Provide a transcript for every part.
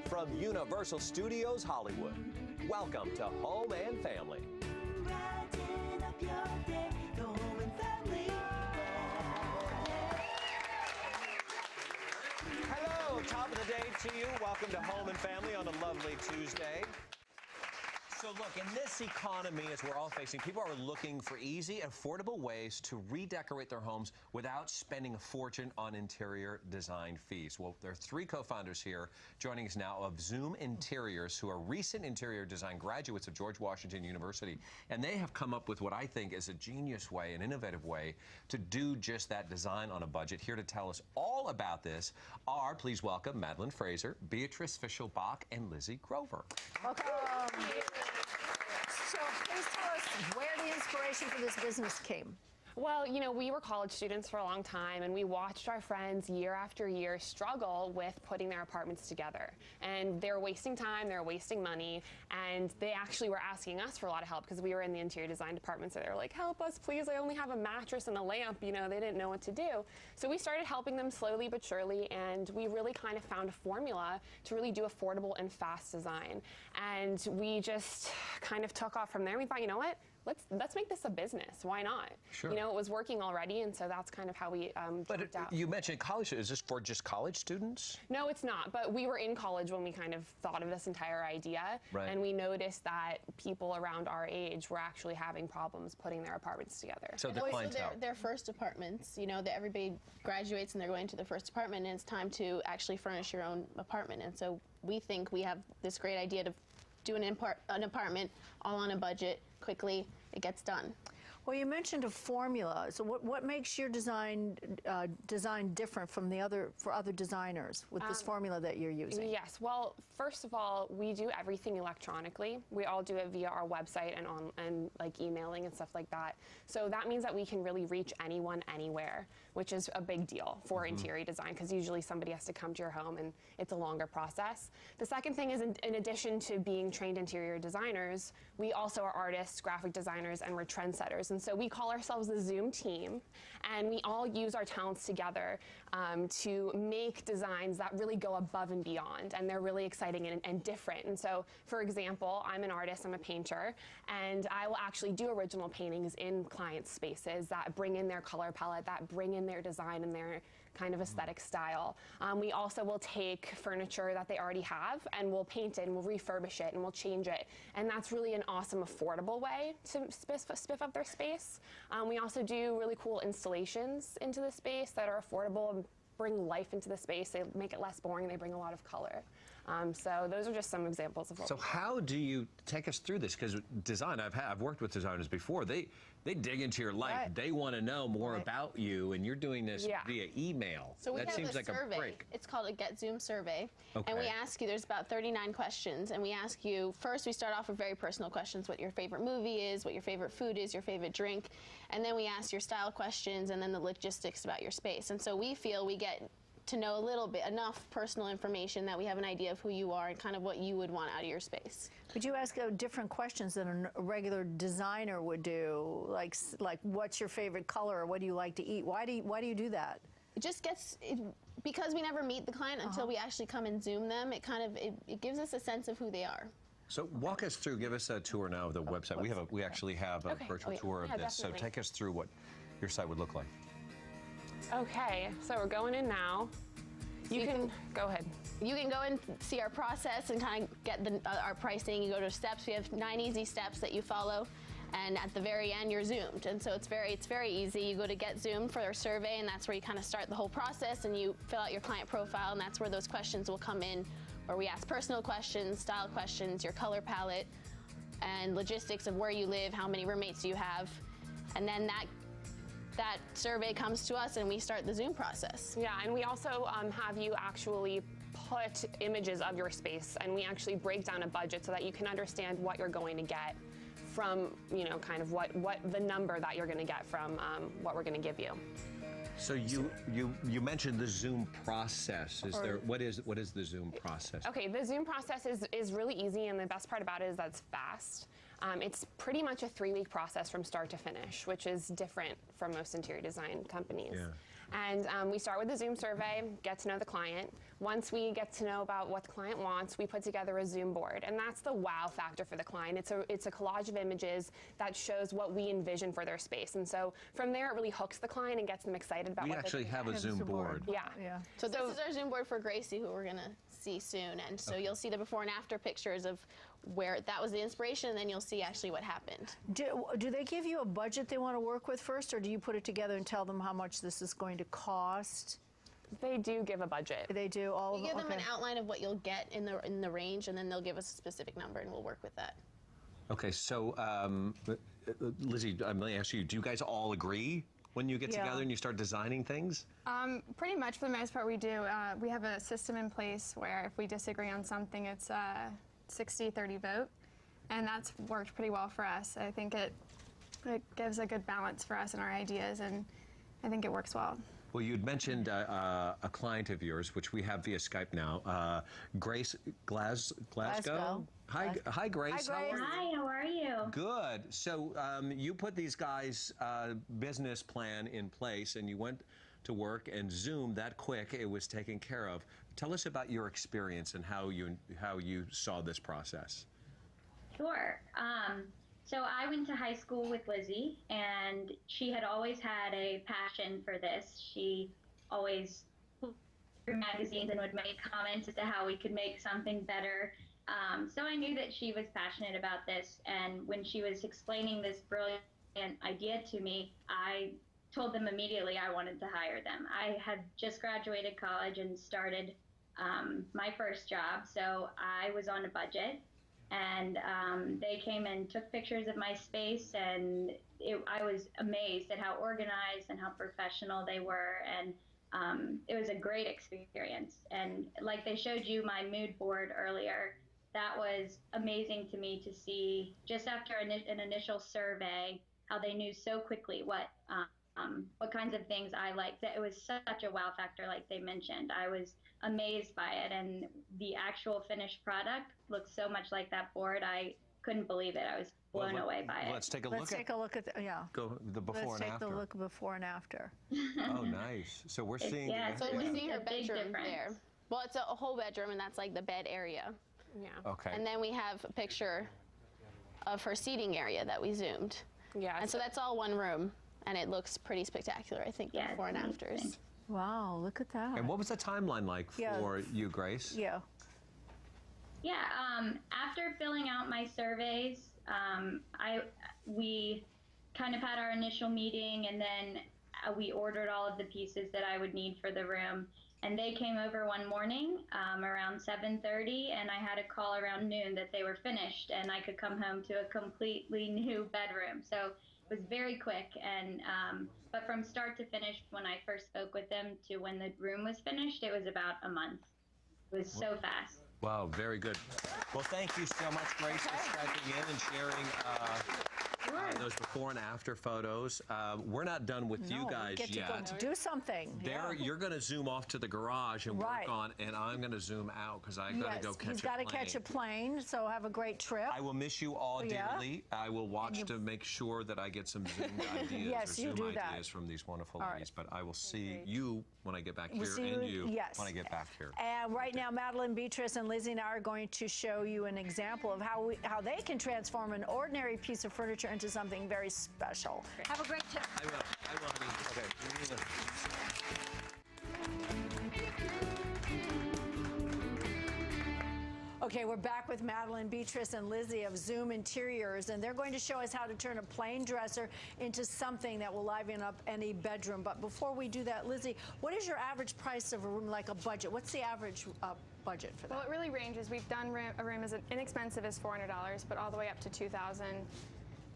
from Universal Studios Hollywood. Welcome to Home and Family. Hello, top of the day to you. Welcome to Home and Family on a lovely Tuesday. So look, in this economy, as we're all facing, people are looking for easy, affordable ways to redecorate their homes without spending a fortune on interior design fees. Well, there are three co-founders here joining us now of Zoom Interiors, who are recent interior design graduates of George Washington University. And they have come up with what I think is a genius way, an innovative way, to do just that, design on a budget. Here to tell us all about this are, please welcome, Madeline Fraser, Beatrice Fischel-Bock, and Lizzie Grover. Welcome. So please tell us where the inspiration for this business came. Well, you know, we were college students for a long time, and we watched our friends year after year struggle with putting their apartments together. And they were wasting time, they were wasting money, and they actually were asking us for a lot of help because we were in the interior design department. So they were like, help us, please, I only have a mattress and a lamp. You know, they didn't know what to do. So we started helping them slowly but surely, and we really kind of found a formula to really do affordable and fast design. And we just kind of took off from there. We thought, you know what? Let's make this a business. Why not? Sure. You know, it was working already, and so that's kind of how we jumped out. You mentioned college. Is this for just college students? No, it's not. But we were in college when we kind of thought of this entire idea, right. And we noticed that people around our age were actually having problems putting their apartments together. So the clientele. So their first apartments, you know, that everybody graduates and they're going to their first apartment, and it's time to actually furnish your own apartment. And so we think we have this great idea to do an apartment all on a budget, quickly, it gets done. Well, you mentioned a formula. So what makes your design different from for other designers with this formula that you're using? Yes. Well, first of all, we do everything electronically. We all do it via our website and like emailing and stuff like that. So that means that we can really reach anyone anywhere, which is a big deal for interior design because usually somebody has to come to your home and it's a longer process. The second thing is in addition to being trained interior designers, we also are artists, graphic designers, and we're trendsetters. And so we call ourselves the Zoom team, and we all use our talents together to make designs that really go above and beyond, and they're really exciting and different. And so, for example, I'm an artist, I'm a painter, and I will actually do original paintings in client spaces that bring in their color palette, that bring in their design and their kind of aesthetic style. We also will take furniture that they already have, and we'll paint it, and we'll refurbish it, and we'll change it. And that's really an awesome, affordable way to spiff up their space. We also do really cool installations into the space that are affordable and bring life into the space. They make it less boring. They bring a lot of color. So those are just some examples of what. So how do you take us through this? Because design, I've worked with designers before. They dig into your life. Right. They want to know more about you, and you're doing this via email. So we that have seems a like survey. a break. It's called a Get Zoom survey. Okay. And we ask you, there's about 39 questions, and we ask you, first we start off with very personal questions, what your favorite movie is, what your favorite food is, your favorite drink, and then we ask your style questions and then the logistics about your space. And so we feel we get to know a little bit, enough personal information that we have an idea of who you are and kind of what you would want out of your space. Would you ask different questions than a regular designer would do, like what's your favorite color, or what do you like to eat? Why do you do that? It just gets, because we never meet the client until we actually come and Zoom them, it gives us a sense of who they are. So walk us through, give us a tour now of the website. We actually have a virtual tour of this. Definitely. So take us through what your site would look like. Okay, so we're going in now. You can go ahead. You can go and see our process and kind of get our pricing. You go to steps. We have 9 easy steps that you follow, and at the very end you're zoomed. And so it's very easy. You go to Get Zoomed for our survey, and that's where you kind of start the whole process, and you fill out your client profile, and that's where those questions will come in, where we ask personal questions, style questions, your color palette, and logistics of where you live, how many roommates you have, and then that survey comes to us and we start the Zoom process. Yeah, and we also have you actually put images of your space, and we actually break down a budget so that you can understand what you're going to get from, you know, kind of what the number that you're going to get from what we're going to give you. So you mentioned the Zoom process. What is the Zoom process? Okay, the Zoom process is really easy, and the best part about it is that it's fast. It's pretty much a 3-week process from start to finish, which is different from most interior design companies. Yeah. And we start with a Zoom survey, get to know the client. Once we get to know about what the client wants, we put together a Zoom board. And that's the wow factor for the client. It's a collage of images that shows what we envision for their space. And so from there, it really hooks the client and gets them excited about We what actually they have a Zoom board. Yeah. So this is our Zoom board for Gracie, who we're going to see soon. And so you'll see the before and after pictures of where that was the inspiration, and then you'll see actually what happened. Do they give you a budget they want to work with first, or do you put it together and tell them how much this is going to cost? They do give a budget. They do all of We them? give them an outline of what you'll get in the range, and then they'll give us a specific number, and we'll work with that. Okay, so Lizzie, I'm going to ask you, do you guys all agree when you get together and you start designing things? Pretty much for the most part we do. We have a system in place where if we disagree on something, it's a 60-30 vote, and that's worked pretty well for us. I think it gives a good balance for us and our ideas, and I think it works well. Well, you'd mentioned a client of yours, which we have via Skype now, Grace Glasgow. Hi, Grace. Hi, Grace. Hi, how are you? Good. So you put these guys' business plan in place, and you went to work, and Zoom that quick, it was taken care of. Tell us about your experience and how you saw this process. Sure. So I went to high school with Lizzie, and she had always had a passion for this. She always through magazines and would make comments as to how we could make something better. So I knew that she was passionate about this, and when she was explaining this brilliant idea to me, I told them immediately I wanted to hire them. I had just graduated college and started my first job, so I was on a budget. And they came and took pictures of my space, and I was amazed at how organized and how professional they were, and it was a great experience. And like they showed you my mood board earlier, that was amazing to me to see just after an initial survey how they knew so quickly what kinds of things I liked. That it was such a wow factor, like they mentioned. I was amazed by it, and the actual finished product looks so much like that board. I couldn't believe it. I was blown away by it. Let's take a look. Let's take a look at go the before and after. Let's take the look before and after. Oh, nice. So we're seeing. So we're seeing her a big bedroom difference. there. Well, it's a whole bedroom, and that's like the bed area. Yeah. Okay. And then we have a picture of her seating area that we zoomed. Yeah. And so that's all one room, and it looks pretty spectacular, I think, the Yeah, before and it's afters. amazing. Wow, look at that. And what was the timeline like for you, Grace? Yeah. Yeah, after filling out my surveys, we kind of had our initial meeting, and then we ordered all of the pieces that I would need for the room. And they came over one morning around 7:30, and I had a call around noon that they were finished, and I could come home to a completely new bedroom. So it was very quick, and but from start to finish, when I first spoke with them to when the room was finished, it was about a month. It was so fast. Wow, very good. Well, thank you so much, Grace, for stepping in and sharing those before and after photos. We're not done with you guys get yet. To go do something. You're going to zoom off to the garage and work on, and I'm going to zoom out because I got to go catch a plane. He's got to catch a plane, so have a great trip. I will miss you all dearly. I will watch to make sure that I get some Zoom ideas Yes, or you Zoom do that. ideas from these wonderful All ladies. But I will see you when I get back We'll here, see and you- you yes. when I get back here. And right now, Madeline, Beatrice, and Lizzie and I are going to show you an example of how they can transform an ordinary piece of furniture into something very special. Have a great trip. I will, honey. Okay. Okay, we're back with Madeline, Beatrice, and Lizzie of Zoom Interiors, and they're going to show us how to turn a plain dresser into something that will liven up any bedroom. But before we do that, Lizzie, what is your average price of a room, like a budget? What's the average budget for that? Well, it really ranges. We've done a room as inexpensive as $400, but all the way up to $2,000.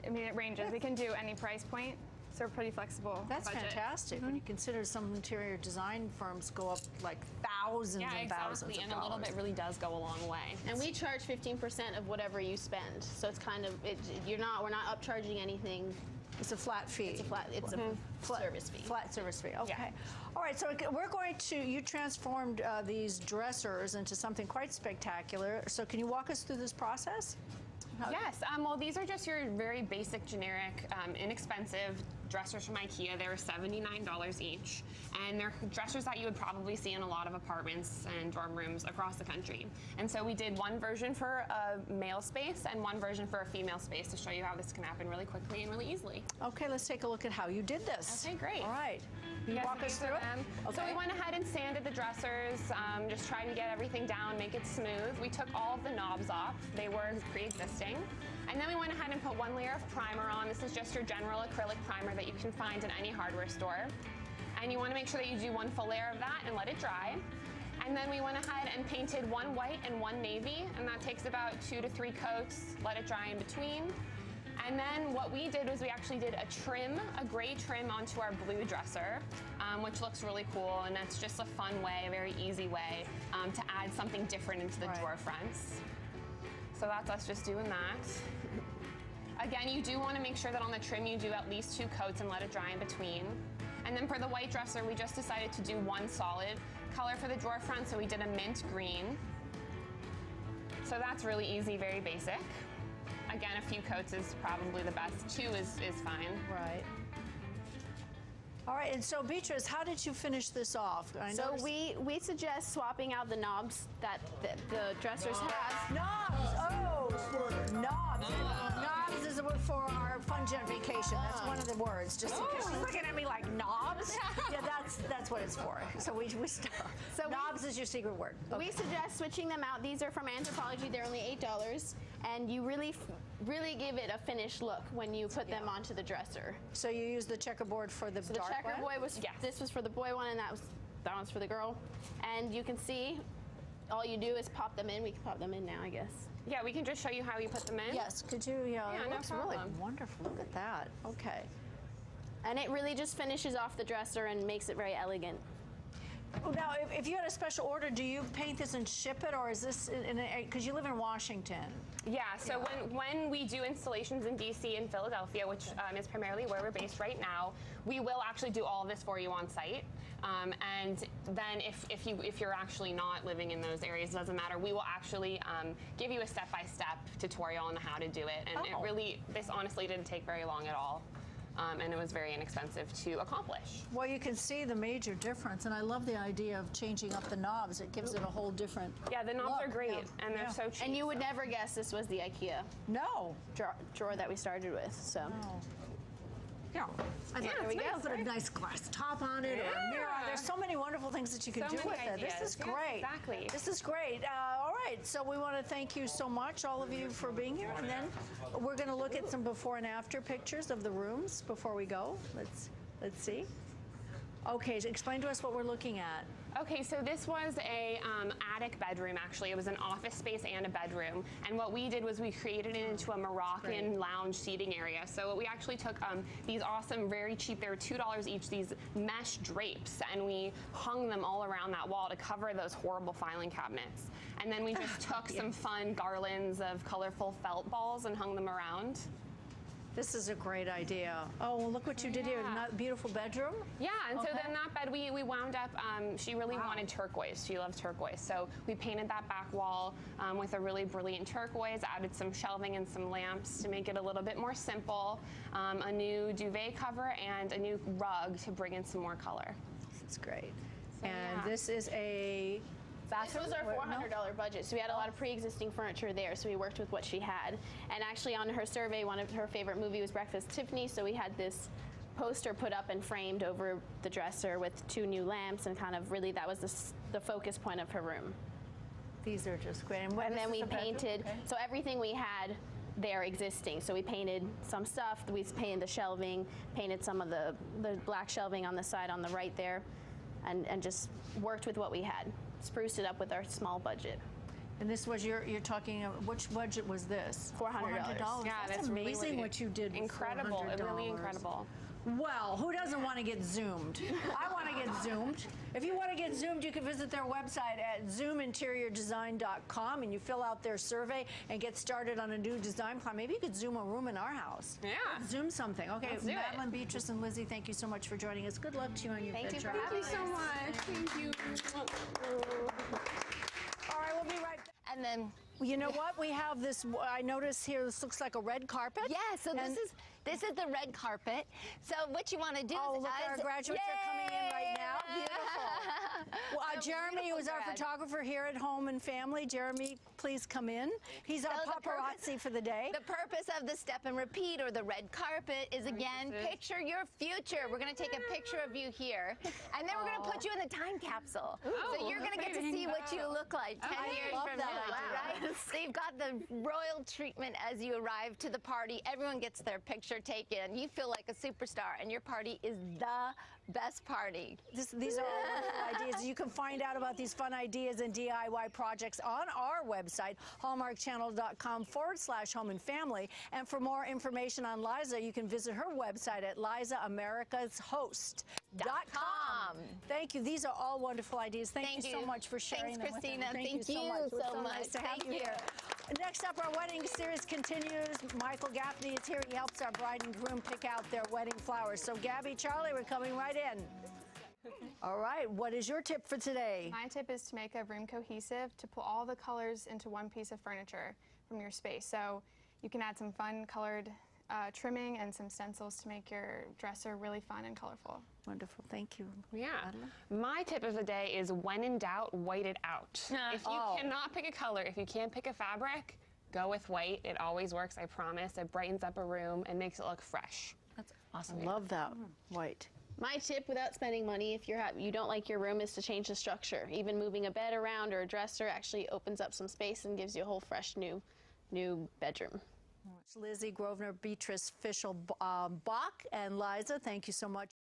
I mean, it ranges. We can do any price point, so we're pretty flexible. That's budget. fantastic. When you consider some interior design firms go up like thousands Yeah, and thousands exactly. of And dollars. a little bit really does go a long way. And we charge 15% of whatever you spend. So it's kind of, we're not upcharging anything. It's a flat fee. It's a service fee. Flat service fee. Okay. All right. So we're going to. You transformed these dressers into something quite spectacular. So can you walk us through this process? Yes. Well, these are just your very basic, generic, inexpensive dressers from IKEA. They were $79 each. And they're dressers that you would probably see in a lot of apartments and dorm rooms across the country. And so we did one version for a male space and one version for a female space to show you how this can happen really quickly and really easily. Okay, let's take a look at how you did this. Okay, great. All right. You Yes, walk us through it? Okay. So we went ahead and sanded the dressers, just tried to get everything down, make it smooth. We took all of the knobs off. They were pre-existing. And then we went ahead and put one layer of primer on. This is just your general acrylic primer that you can find in any hardware store. And you want to make sure that you do one full layer of that and let it dry. And then we went ahead and painted one white and one navy, and that takes about 2 to 3 coats. Let it dry in between. And then what we did was we actually did a gray trim onto our blue dresser, which looks really cool, and that's just a fun way, a very easy way to add something different into the drawer fronts. So that's us just doing that. Again, you do want to make sure that on the trim you do at least 2 coats and let it dry in between. And then for the white dresser, we just decided to do one solid color for the drawer front, so we did a mint green. So that's really easy, very basic. Again, a few coats is probably the best. 2 is fine. Right. All right, and so Beatrice, how did you finish this off? So we suggest swapping out the knobs that the dressers have. Knobs! Oh! Knobs! Knobs is a word for our fun gent vacation. That's one of the words. Just in case she's looking at me like knobs. Yeah, that's what it's for. So we stop. So knobs is your secret word. Okay. We suggest switching them out. These are from Anthropologie. They're only $8, and you really give it a finished look when you put them onto the dresser. So you use the checkerboard for the dark one? The checkerboard was, this was for the boy one, and that one's for the girl. And you can see, all you do is pop them in. We can pop them in now, I guess. Yeah, we can just show you how you put them in. Yes, could you? Yeah, it no looks problem. really wonderful. Look at that. Okay. And it really just finishes off the dresser and makes it very elegant. Now, if you had a special order, do you paint this and ship it, or is this because you live in Washington? Yeah, so when we do installations in DC and Philadelphia, which is primarily where we're based right now, we will actually do all of this for you on site. And then if you're actually not living in those areas, it doesn't matter. We will actually give you a step-by-step tutorial on how to do it. And this honestly didn't take very long at all. And it was very inexpensive to accomplish. Well, you can see the major difference, and I love the idea of changing up the knobs. It gives it a whole different Yeah, the knobs look. are great, and they're so cheap. And you would never guess this was the IKEA drawer that we started with. So. No. Yeah. There we go. Put a nice glass top on it or a mirror. There's so many wonderful things that you can do with it. This is great. Exactly. This is great. All right. So we want to thank you so much, all of you, for being here. And then we're going to look at some before and after pictures of the rooms before we go. Let's see. Okay. So explain to us what we're looking at. Okay, so this was a attic bedroom, actually. It was an office space and a bedroom. And what we did was we created it into a Moroccan lounge seating area. So we actually took these awesome, very cheap, they were $2 each, these mesh drapes, and we hung them all around that wall to cover those horrible filing cabinets. And then we just took some fun garlands of colorful felt balls and hung them around. This is a great idea. Oh, well, look what you did here. Not beautiful bedroom? Yeah, and so then that bed, we wound up, she really wanted turquoise. She loves turquoise. So we painted that back wall with a really brilliant turquoise, added some shelving and some lamps to make it a little bit more simple, a new duvet cover, and a new rug to bring in some more color. That's great. So, and this is a bathroom? This was our $400 budget, so we had a lot of pre-existing furniture there, so we worked with what she had. And actually on her survey, one of her favorite movie was Breakfast at Tiffany's, so we had this poster put up and framed over the dresser with 2 new lamps, and kind of really that was the focus point of her room. These are just great. And then we painted, so everything we had there existing. So we painted some stuff, we painted the shelving, painted some of the black shelving on the side on the right there, and just worked with what we had. Spruced it up with our small budget. And this was you're talking, which budget was this? $400. Yeah, that's amazing really what you did. Incredible, really incredible. Well, who doesn't want to get Zoomed? I want to get Zoomed. If you want to get Zoomed, you can visit their website at zoominteriordesign.com, and you fill out their survey and get started on a new design plan. Maybe you could Zoom a room in our house. Yeah. Let's Zoom something. Okay, Let's do Madeline, Beatrice, and Lizzie, thank you so much for joining us. Good luck to you on your venture. Thank you so much. Thank you. All right, we'll be right back. And then You know what? We have this, I notice here, this looks like a red carpet. Yeah, so this is the red carpet. So what you want to do Oh, is... look, our graduates are coming in right now. Beautiful. Well, Jeremy, who's our photographer here at Home and Family. Jeremy, please come in. He's our paparazzi for the day. The purpose of the step and repeat, or the red carpet, is again, picture your future. We're going to take a picture of you here, and then we're going to put you in the time capsule. So you're going to get to see what you look like 10 years from now, right? So you've got the royal treatment as you arrive to the party. Everyone gets their picture taken. You feel like a superstar, and your party is the best party. These are all wonderful ideas. You can find out about these fun ideas and DIY projects on our website, hallmarkchannel.com/home and family. And for more information on Liza, you can visit her website at LizaAmericasHost.com. Thank you. These are all wonderful ideas. Thank you so much for sharing them. Thanks, Christina. Thank you so much. It's so nice to have you here. Next up, our wedding series continues. Michael Gaffney is here. He helps our bride and groom pick out their wedding flowers. So, Gabby, Charlie, we're coming right in. All right, what is your tip for today? My tip is to make a room cohesive, to pull all the colors into one piece of furniture from your space. So you can add some fun colored trimming and some stencils to make your dresser really fun and colorful. Wonderful, thank you. Yeah. My tip of the day is, when in doubt, white it out. If you cannot pick a color, if you can't pick a fabric, go with white. It always works, I promise. It brightens up a room and makes it look fresh. That's awesome. I love that. White. My tip, without spending money, if you don't like your room, is to change the structure. Even moving a bed around or a dresser actually opens up some space and gives you a whole fresh new bedroom. Lizzie, Grosvenor, Beatrice, Fischel-Bock, and Liza, thank you so much.